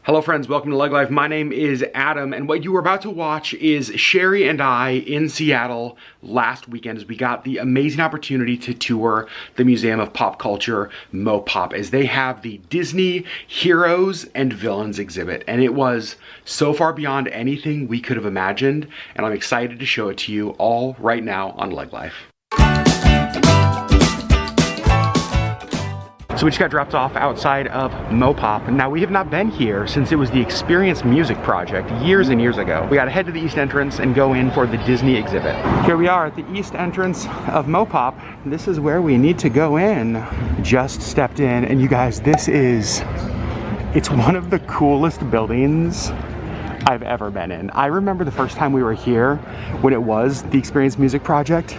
Hello friends, welcome to LeggLife. My name is Adam, and what you are about to watch is Sherri and I in Seattle last weekend as we got the amazing opportunity to tour the Museum of Pop Culture, MoPop, as they have the Disney Heroes and Villains exhibit. And it was so far beyond anything we could have imagined, and I'm excited to show it to you all right now on LeggLife. So we just got dropped off outside of MoPop. Now we have not been here since it was the Experience Music Project years and years ago. We gotta head to the east entrance and go in for the Disney exhibit. Here we are at the east entrance of MoPop. This is where we need to go in. Just stepped in, and you guys, it's one of the coolest buildings I've ever been in. I remember the first time we were here when it was the Experience Music Project,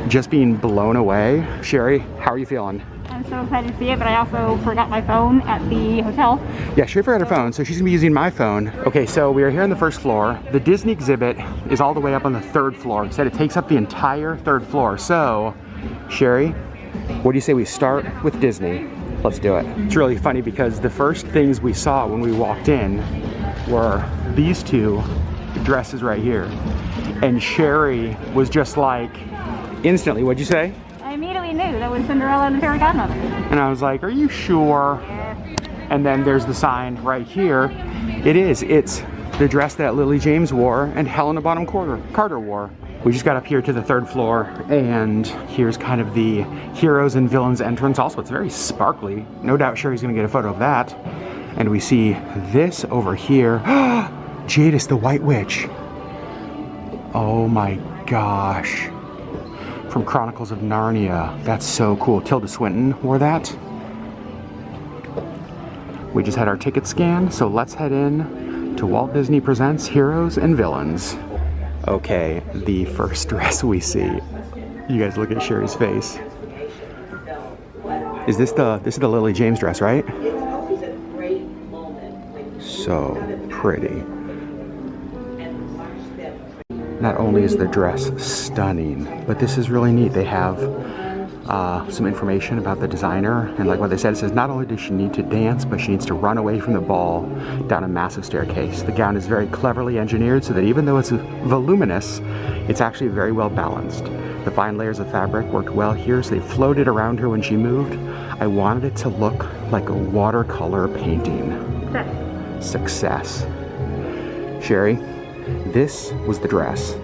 just being blown away. Sherri, how are you feeling? I'm so excited to see it, but I also forgot my phone at the hotel. Yeah, she forgot her phone, so she's gonna be using my phone. Okay, so we are here on the first floor. The Disney exhibit is all the way up on the third floor. It said it takes up the entire third floor. So, Sherri, what do you say we start with Disney? Let's do it. It's really funny because the first things we saw when we walked in were these two dresses right here. And Sherri was just like, instantly, what'd you say? I immediately knew that was Cinderella and the Fairy Godmother. And I was like, are you sure? Yeah. And then there's the sign right here. It's the dress that Lily James wore and Helena Bonham Carter wore. We just got up here to the third floor, and here's kind of the Heroes and Villains entrance. Also, it's very sparkly. No doubt Sherri's gonna get a photo of that. And we see this over here. Jadis the White Witch. Oh my gosh. From Chronicles of Narnia. That's so cool. Tilda Swinton wore that. We just had our ticket scan, so let's head in to Walt Disney Presents Heroes and Villains. Okay, the first dress we see. You guys look at Sherri's face. Is this the Lily James dress, right? It's always a great moment. So pretty. Not only is the dress stunning, but this is really neat. They have some information about the designer, and like what they said, it says not only does she need to dance, but she needs to run away from the ball down a massive staircase. The gown is very cleverly engineered so that even though it's voluminous, it's actually very well balanced. The fine layers of fabric worked well here, so they floated around her when she moved. I wanted it to look like a watercolor painting. Success. Sherri, this was the dress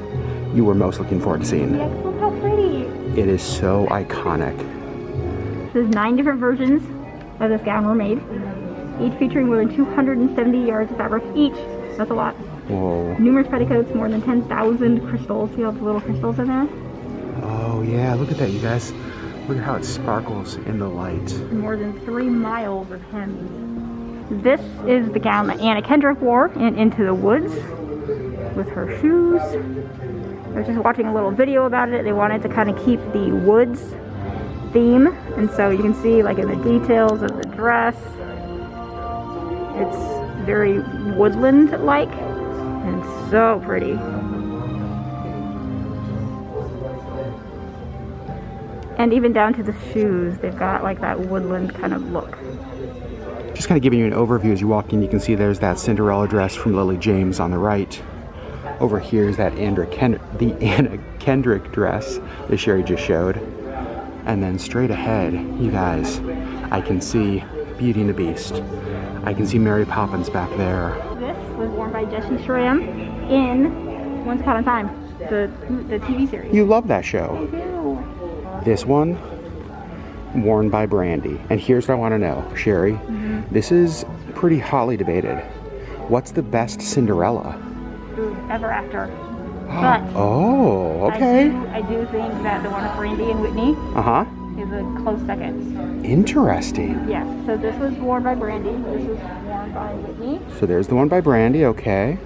you were most looking forward to seeing. Yeah, look how pretty. It is so iconic. There's 9 different versions of this gown were made, each featuring more than 270 yards of fabric each. That's a lot. Whoa. Numerous petticoats, more than 10,000 crystals. See all the little crystals in there? Oh yeah, look at that, you guys. Look at how it sparkles in the light. More than 3 miles of hems. This is the gown that Anna Kendrick wore in Into the Woods with her shoes. I was just watching a little video about it. They wanted to kind of keep the woods theme, and so you can see like in the details of the dress, it's very woodland-like and so pretty. And even down to the shoes, they've got like that woodland kind of look. Just kind of giving you an overview as you walk in, you can see there's that Cinderella dress from Lily James on the right. Over here is that Anna Kendrick dress that Sherri just showed. And then straight ahead, you guys, I can see Beauty and the Beast. I can see Mary Poppins back there. This was worn by Jessie Schramm in Once Upon a Time, the TV series. You love that show. I do. This one, worn by Brandy. And here's what I want to know, Sherri. This is pretty hotly debated. What's the best Cinderella? Ever After. But oh, okay. I do think that the one with Brandy and Whitney is a close second. Interesting. Yes, so this was worn by Brandy, this was worn by Whitney. So there's the one by Brandy, okay.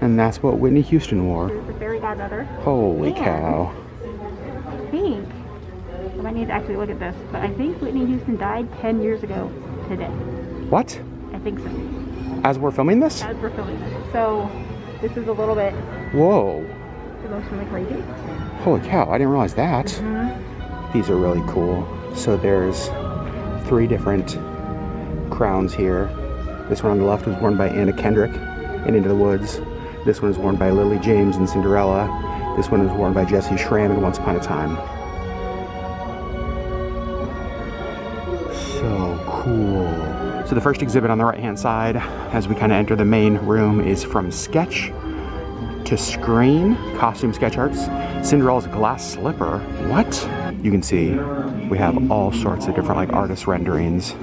And that's what Whitney Houston wore. Here's the Fairy Godmother. Holy cow. I think, I might need to actually look at this, but I think Whitney Houston died 10 years ago today. What? I think so. As we're filming this? As we're filming this. So this is a little bit Whoa. emotionally crazy. Holy cow, I didn't realize that. These are really cool. So there's 3 different crowns here. This one on the left was worn by Anna Kendrick in Into the Woods. This one is worn by Lily James in Cinderella. This one was worn by Jessie Schramm in Once Upon a Time. So cool. So the first exhibit on the right-hand side, as we kind of enter the main room, is From Sketch to Screen, Costume Sketch Arts. Cinderella's Glass Slipper. What? You can see we have all sorts of different like artist renderings,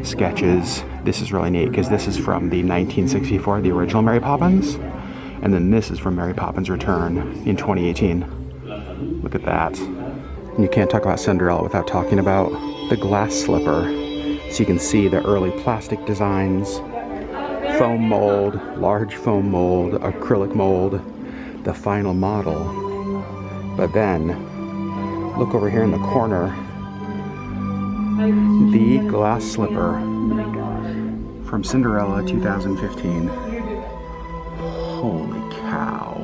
sketches. This is really neat because this is from the 1964, the original Mary Poppins. And then this is from Mary Poppins Return in 2018. Look at that. You can't talk about Cinderella without talking about the glass slipper. So you can see the early plastic designs, foam mold, large foam mold, acrylic mold, the final model. But then, look over here in the corner, the glass slipper from Cinderella 2015. Holy cow.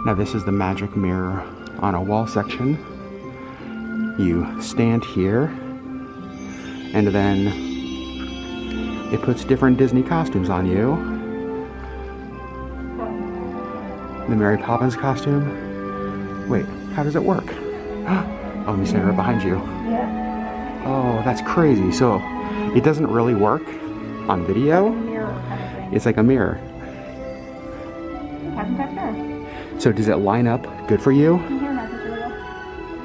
Now this is the magic mirror on a wall section. You stand here, and then it puts different Disney costumes on you. The Mary Poppins costume. Wait, how does it work? Oh, let me stand right behind you. Oh, that's crazy. So it doesn't really work on video. It's like a mirror. So does it line up good for you?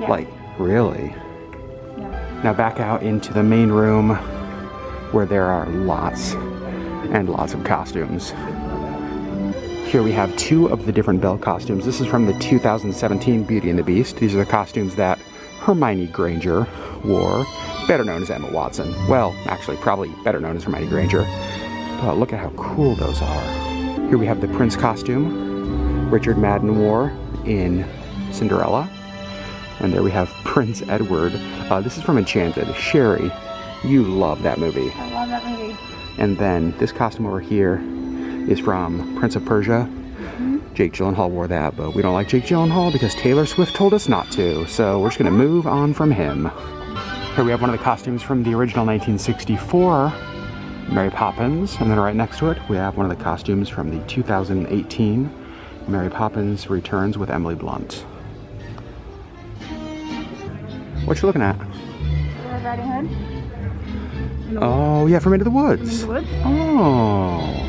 Like, really? Now back out into the main room where there are lots and lots of costumes. Here we have two of the different Belle costumes. This is from the 2017 Beauty and the Beast. These are the costumes that Hermione Granger wore, better known as Emma Watson. Well, actually, probably better known as Hermione Granger. But look at how cool those are. Here we have the Prince costume Richard Madden wore in Cinderella. And there we have Prince Edward. This is from Enchanted. Sherri, you love that movie. I love that movie. And then this costume over here is from Prince of Persia. Jake Gyllenhaal wore that, but we don't like Jake Gyllenhaal because Taylor Swift told us not to. So we're just gonna move on from him. Here we have one of the costumes from the original 1964 Mary Poppins. And then right next to it, we have one of the costumes from the 2018 Mary Poppins Returns with Emily Blunt. What you looking at? Red Riding Hood. Oh, yeah, from Into the Woods. Into the Woods. Oh.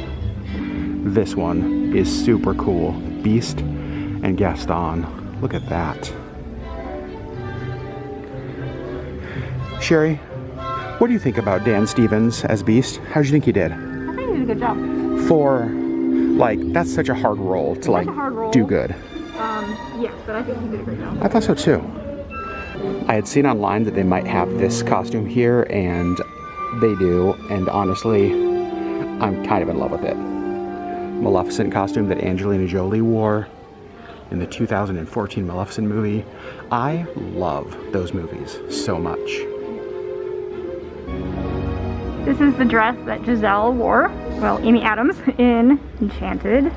This one is super cool. Beast and Gaston. Look at that. Sherri, what do you think about Dan Stevens as Beast? How do you think he did? I think he did a good job. For, like, that's such a hard role to, like, do good. Yes, but I think he did a great job. I thought so too. I had seen online that they might have this costume here, and they do, and honestly, I'm kind of in love with it. Maleficent costume that Angelina Jolie wore in the 2014 Maleficent movie. I love those movies so much. This is the dress that Giselle wore, well, Amy Adams in Enchanted.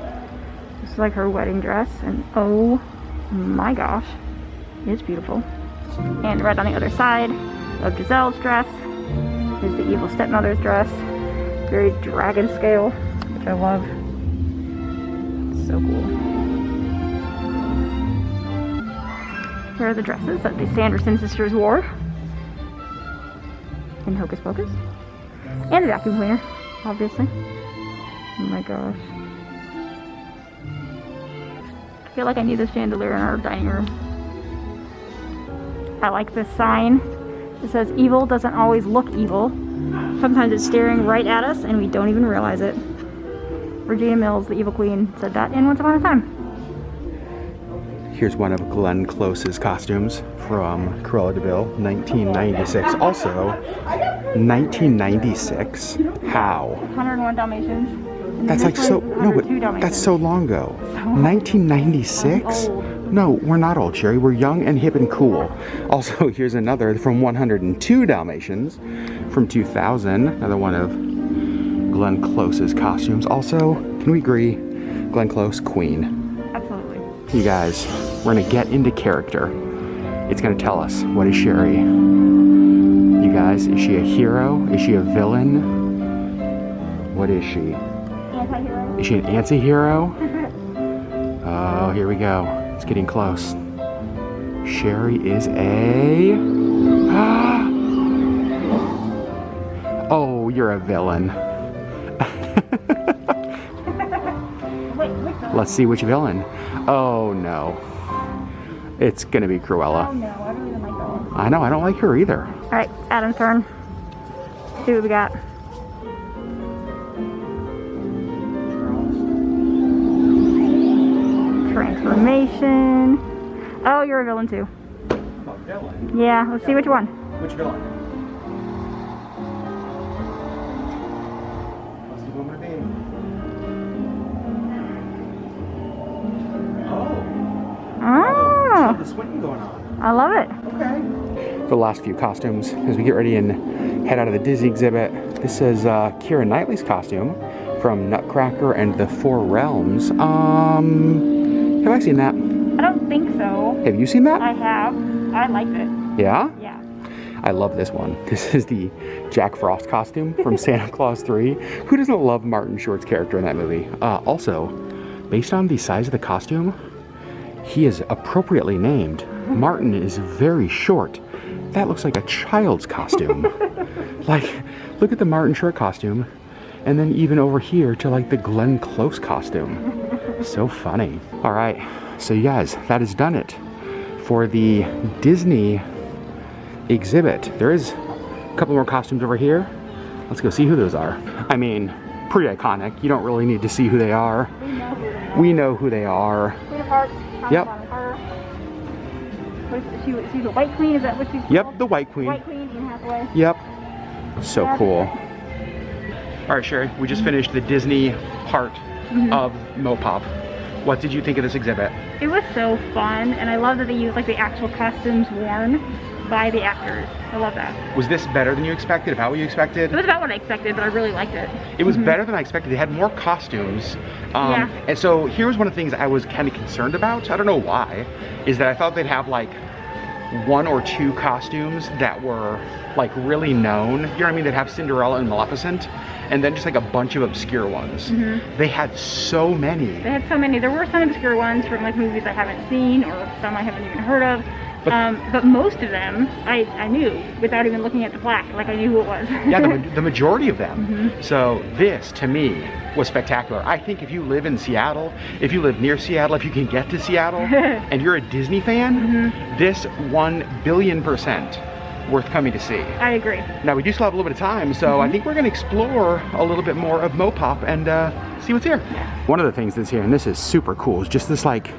This is like her wedding dress, and oh my gosh, it's beautiful. And right on the other side of Giselle's dress is the evil stepmother's dress. Very dragon scale, which I love. So cool. Here are the dresses that the Sanderson sisters wore in Hocus Pocus. And the vacuum cleaner, obviously. Oh my gosh. I feel like I need this chandelier in our dining room. I like this sign. It says, evil doesn't always look evil. Sometimes it's staring right at us and we don't even realize it. Regina Mills, the evil queen, said that in Once Upon a Time. Here's one of Glenn Close's costumes from Cruella de Vil, 1996. Also, 1996? How? 101 Dalmatians. That's like so, no, but that's so long ago. 1996? No, we're not old, Sherri. We're young and hip and cool. Also, here's another from 102 Dalmatians from 2000. Another one of Glenn Close's costumes. Also, can we agree? Glenn Close, queen. Absolutely. You guys, we're gonna get into character. It's gonna tell us, what is Sherri? You guys, is she a hero? Is she a villain? What is she? Anti-hero. Is she an anti-hero? Oh, here we go. It's getting close. Sherri is a... Oh, you're a villain. Let's see which villain. Oh no. It's gonna be Cruella. Oh no, I don't even like that one. I know, I don't like her either. Alright, Adam's turn. See what we got. Transformation. Oh, you're a villain too. I'm a villain? Yeah, let's see which one. Which villain? Let's see who I'm gonna be. Oh, The swing going on. I love it. Okay. The last few costumes as we get ready and head out of the Disney exhibit. This is Keira Knightley's costume from Nutcracker and the Four Realms. Have I seen that? I don't think so. Have you seen that? I have. I liked it. Yeah? Yeah. I love this one. This is the Jack Frost costume from Santa Claus 3. Who doesn't love Martin Short's character in that movie? Also, based on the size of the costume, he is appropriately named. Martin is very short. That looks like a child's costume. Like, look at the Martin Short costume, and then even over here to like the Glenn Close costume. So funny. All right, so you guys, that has done it for the Disney exhibit. There is a couple more costumes over here. Let's go see who those are. I mean, pretty iconic. You don't really need to see who they are. We know who they are. Yep. She's a White Queen, is that what she's called? Yep, the White Queen. White Queen, Anne Hathaway. Yep. So cool. All right, Sherri, we just finished the Disney part of MoPop. What did you think of this exhibit? It was so fun, and I love that they used like the actual costumes worn by the actors. I love that. Was this better than you expected? About what you expected? It was about what I expected, but I really liked it. It was better than I expected. They had more costumes. Yeah. And so here's one of the things I was kind of concerned about. I don't know why. Is that I thought they'd have like 1 or 2 costumes that were like really known. You know what I mean? They'd have Cinderella and Maleficent. And then just like a bunch of obscure ones. They had so many. They had so many. There were some obscure ones from like movies I haven't seen or some I haven't even heard of. But most of them I knew without even looking at the plaque. Like I knew who it was. Yeah, the majority of them. So this, to me, was spectacular. I think if you live in Seattle, if you live near Seattle, if you can get to Seattle, and you're a Disney fan, this 1,000,000,000% worth coming to see. I agree. Now we do still have a little bit of time, so I think we're gonna explore a little bit more of MoPop and see what's here. One of the things that's here, and this is super cool, is just this like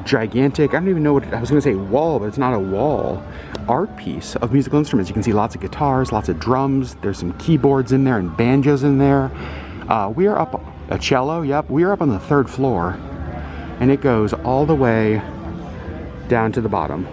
gigantic, I don't even know what, I was gonna say wall, but it's not a wall, art piece of musical instruments. You can see lots of guitars, lots of drums, there's some keyboards in there and banjos in there. We are up, a cello, yep, we are up on the 3rd floor, and it goes all the way down to the bottom.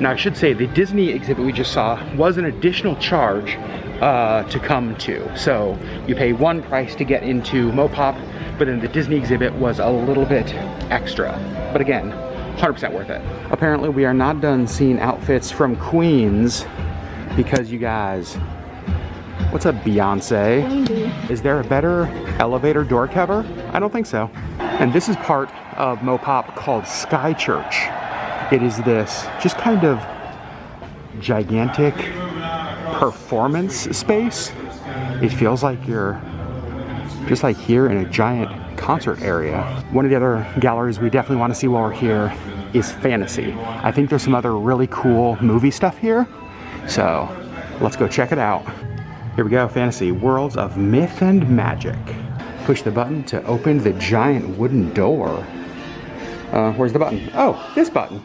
Now I should say the Disney exhibit we just saw was an additional charge to come to. So you pay one price to get into MoPop, but then the Disney exhibit was a little bit extra. But again, 100% worth it. Apparently we are not done seeing outfits from Queens because you guys, what's up Beyonce? Is there a better elevator door cover? I don't think so. And this is part of MoPop called Sky Church. It is this just kind of gigantic performance space. It feels like you're just like here in a giant concert area. One of the other galleries we definitely want to see while we're here is Fantasy. I think there's some other really cool movie stuff here. So let's go check it out. Here we go, Fantasy, Worlds of Myth and Magic. Push the button to open the giant wooden door. Where's the button? Oh, this button.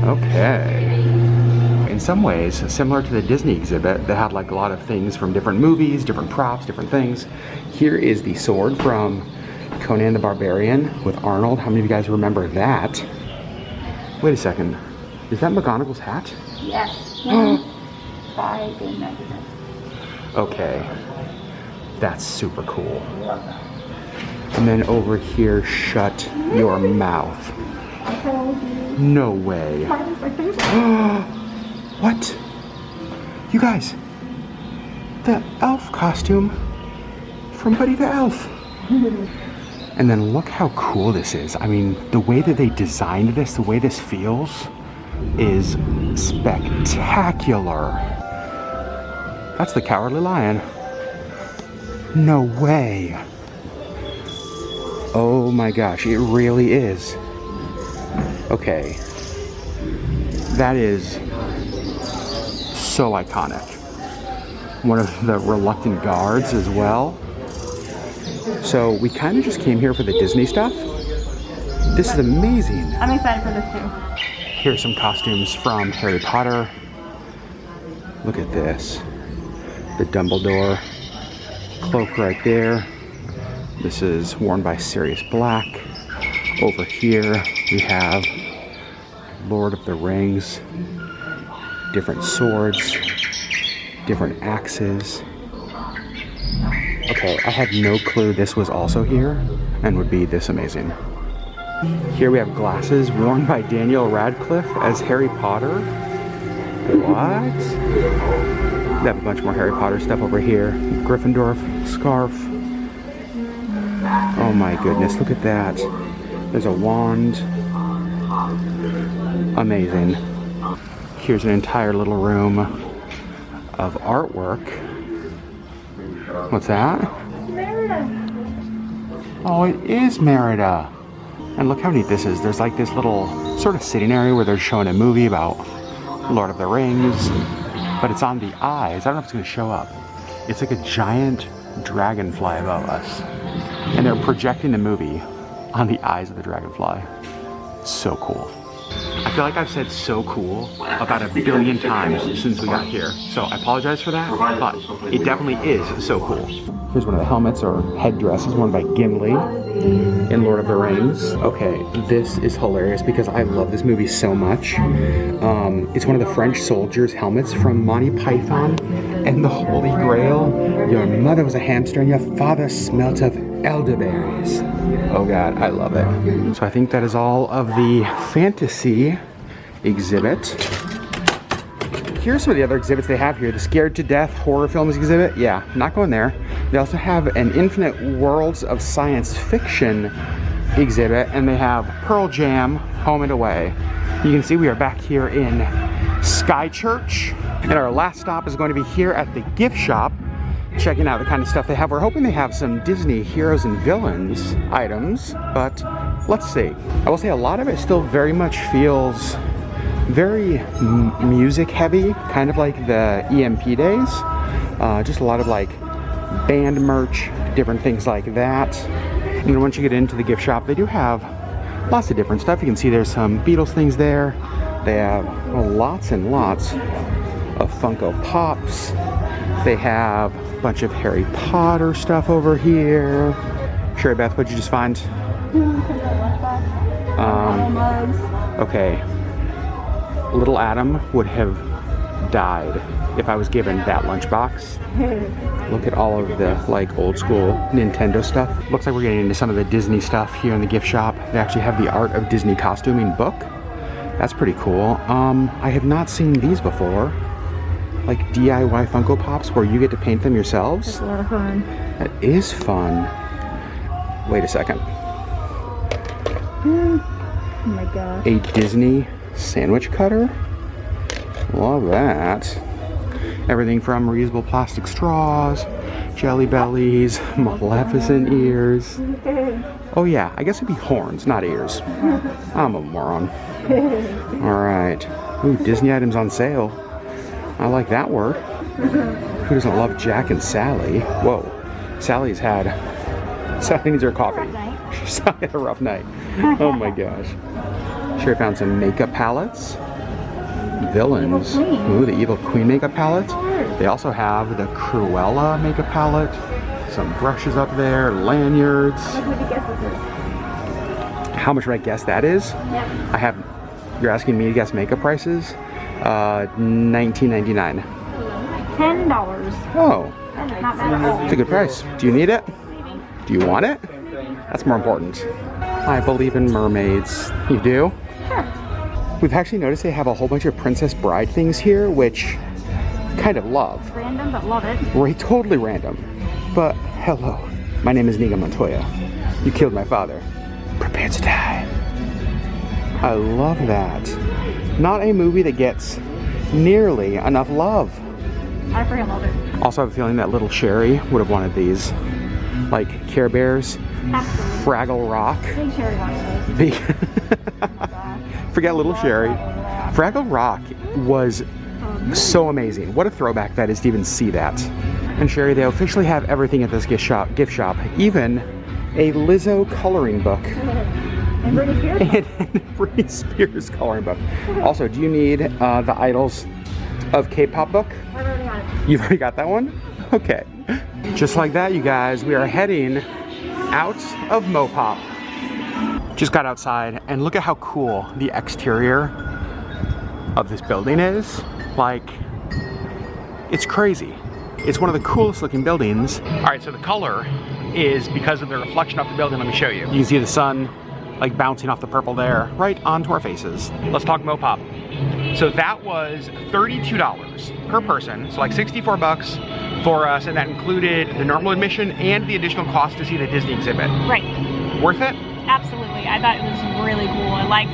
Okay. In some ways, similar to the Disney exhibit, they had like a lot of things from different movies, different props, different things. Here is the sword from Conan the Barbarian with Arnold. How many of you guys remember that? Wait a second. Is that McGonagall's hat? Yes. By the magazine. Okay. That's super cool. And then over here, shut your mouth. No way. What? You guys, the elf costume from Buddy the Elf. And then look how cool this is. I mean, the way that they designed this, the way this feels is spectacular. That's the Cowardly Lion. No way. Oh my gosh, it really is. Okay. That is so iconic. One of the reluctant guards as well. So we kind of just came here for the Disney stuff. This is amazing. I'm excited for this too. Here's some costumes from Harry Potter. Look at this. The Dumbledore cloak right there. This is worn by Sirius Black. Over here we have Lord of the Rings. Different swords. Different axes. Okay, I had no clue this was also here and would be this amazing. Here we have glasses worn by Daniel Radcliffe as Harry Potter. What? We have a bunch more Harry Potter stuff over here. Gryffindor scarf. Oh my goodness, look at that. There's a wand. Amazing. Here's an entire little room of artwork. What's that? Merida. Oh, it is Merida. And look how neat this is. There's like this little sort of sitting area where they're showing a movie about Lord of the Rings, but it's on the eyes. I don't know if it's going to show up. It's like a giant dragonfly above us. And they're projecting the movie on the eyes of the dragonfly. It's so cool. I feel like I've said so cool about 1 billion times since we got here. So I apologize for that, but it definitely is so cool. Here's one of the helmets or headdresses worn by Gimli in Lord of the Rings. Okay, this is hilarious because I love this movie so much. It's one of the French soldiers' helmets from Monty Python and the Holy Grail. Your mother was a hamster and your father smelt of elderberries. Oh God, I love it. So I think that is all of the fantasy exhibit. Here's some of the other exhibits they have here. The Scared to Death horror films exhibit. Yeah, not going there. They also have an Infinite Worlds of Science Fiction exhibit, and they have Pearl Jam, Home and Away. You can see we are back here in Sky Church, and our last stop is going to be here at the gift shop, checking out the kind of stuff they have. We're hoping they have some Disney heroes and villains items, but let's see. I will say a lot of it still very much feels very music heavy, kind of like the EMP days. Just a lot of like band merch, different things like that. And then once you get into the gift shop, they do have lots of different stuff. You can see there's some Beatles things there. They have lots and lots of Funko Pops. They have a bunch of Harry Potter stuff over here. Sherri Beth, what'd you just find? Okay. Little Adam would have died if I was given that lunchbox. Look at all of the like old school Nintendo stuff. Looks like we're getting into some of the Disney stuff here in the gift shop. They actually have the Art of Disney Costuming book. That's pretty cool. I have not seen these before. Like DIY Funko Pops where you get to paint them yourselves. That's a lot of fun. That is fun. Wait a second. Oh my gosh. A Disney sandwich cutter. Love that. Everything from reusable plastic straws, Jelly Bellies, Maleficent ears. Oh yeah, I guess it'd be horns, not ears. I'm a moron. Alright. Ooh, Disney items on sale. I like that word. Who doesn't love Jack and Sally? Whoa. Sally needs her coffee. Sally had a rough night. Oh my gosh. Sherri found some makeup palettes. Villains. Ooh, the Evil Queen makeup palette. They also have the Cruella makeup palette. Some brushes up there, lanyards. How much would I guess that is? Yeah. You're asking me to guess makeup prices? $19.99. $10. Oh, Not bad at all. it's a good price. Do you need it? Maybe. Do you want it? That's more important. I believe in mermaids. You do? Sure. We've actually noticed they have a whole bunch of Princess Bride things here, which kind of love. Random, but love it. Right, totally random. But hello, my name is Niga Montoya. You killed my father. Prepare to die. I love that. Not a movie that gets nearly enough love. I freaking love it. Also, I have a feeling that little Sherri would have wanted these. Like Care Bears, Absolutely. Fraggle Rock. Big Sherri wants those. Big Forget little Sherri. Fraggle Rock was so amazing. What a throwback that is to even see that. And Sherri, they officially have everything at this gift shop, even a Lizzo coloring book. And Britney Spears. And Britney Spears coloring book. Also, do you need the Idols of K-pop book? I've already got it. You've already got that one? Okay. Just like that, you guys, we are heading out of MoPop. Just got outside, and look at how cool the exterior of this building is. Like, it's crazy. It's one of the coolest looking buildings. All right, so the color is because of the reflection off the building. Let me show you. You can see the sun like bouncing off the purple there, right onto our faces. Let's talk MoPop. So that was $32 per person, so like 64 bucks for us, and that included the normal admission and the additional cost to see the Disney exhibit. Right. Worth it? Absolutely. I thought it was really cool. I liked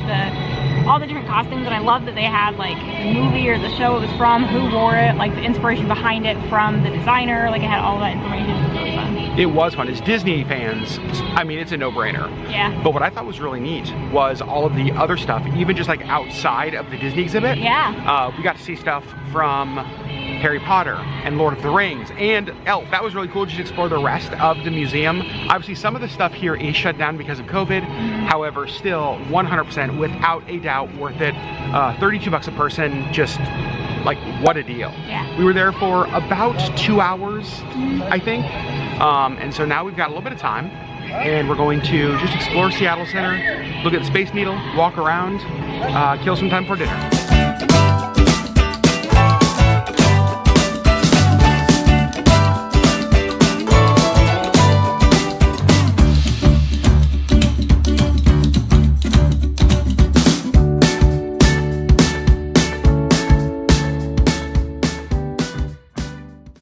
all the different costumes, and I love that they had like the movie or the show it was from, who wore it, like the inspiration behind it from the designer. Like it had all that information. It was really fun. It was fun. As Disney fans, I mean, it's a no-brainer. Yeah. But what I thought was really neat was all of the other stuff, even just like outside of the Disney exhibit. Yeah. We got to see stuff from Harry Potter and Lord of the Rings and Elf. That was really cool. Just explore the rest of the museum. Obviously, some of the stuff here is shut down because of COVID. However, still 100% without a doubt worth it. 32 bucks a person, just like what a deal. Yeah. We were there for about 2 hours, I think. And so now we've got a little bit of time, and we're going to just explore Seattle Center, look at the Space Needle, walk around, kill some time for dinner.